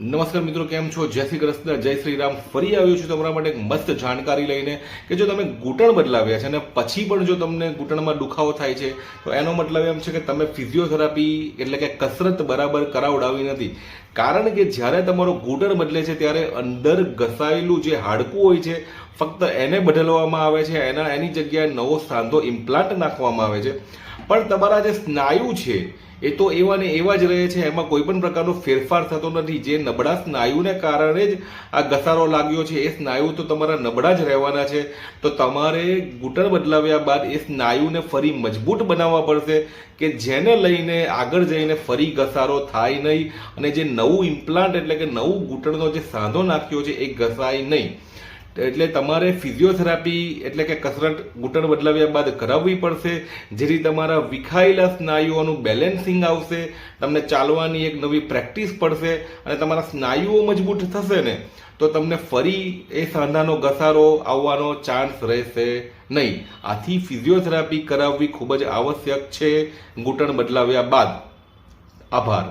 નમસ્કાર મિત્રો, કેમ છો? જય શ્રી કૃષ્ણ, જય શ્રી રામ. ફરી આવ્યો છું તમારા માટે એક મસ્ત જાણકારી લઈને કે જો તમે ઘૂંટણ બદલાવ્યા છે અને પછી પણ જો તમને ઘૂંટણમાં દુખાવો થાય છે તો એનો મતલબ એમ છે કે તમે ફિઝિયોથેરાપી એટલે કે કસરત બરાબર કરાવડાવી નથી. કારણ કે જ્યારે તમારો ઘૂંટણ બદલે છે ત્યારે અંદર ઘસાયેલું જે હાડકું હોય છે ફક્ત એને બદલવામાં આવે છે, એની જગ્યાએ નવો સાંધો ઇમ્પ્લાન્ટ નાખવામાં આવે છે. પણ તમારા જે સ્નાયુ છે એ તો એવા ને એવા જ રહે છે, એમાં કોઈ પણ પ્રકારનો ફેરફાર થતો નથી. જે નબળા સ્નાયુને કારણે જ આ ઘસારો લાગ્યો છે એ સ્નાયુ તો તમારા નબળા જ રહેવાના છે. તો તમારે ઘૂંટણ બદલાવ્યા બાદ એ સ્નાયુને ફરી મજબૂત બનાવવા પડશે કે જેને લઈને આગળ જઈને ફરી ઘસારો થાય નહીં અને જે નવું ઇમ્પ્લાન્ટ એટલે કે નવું ઘૂંટણનો જે સાંધો નાખ્યો છે એ ઘસાય નહીં. એટલે તમારે ફિઝિયોથેરાપી એટલે કે કસરત ઘૂંટણ બદલાવ્યા બાદ કરાવવી પડશે, જેથી તમારા વિખાયેલા સ્નાયુઓનું બેલેન્સિંગ આવશે, તમને ચાલવાની એક નવી પ્રેક્ટિસ પડશે અને તમારા સ્નાયુઓ મજબૂત થશે ને તો તમને ફરી એ સાંધાનો ઘસારો આવવાનો ચાન્સ રહેશે નહીં. આથી ફિઝિયોથેરાપી કરાવવી ખૂબ જ આવશ્યક છે ઘૂંટણ બદલાવ્યા બાદ. આભાર.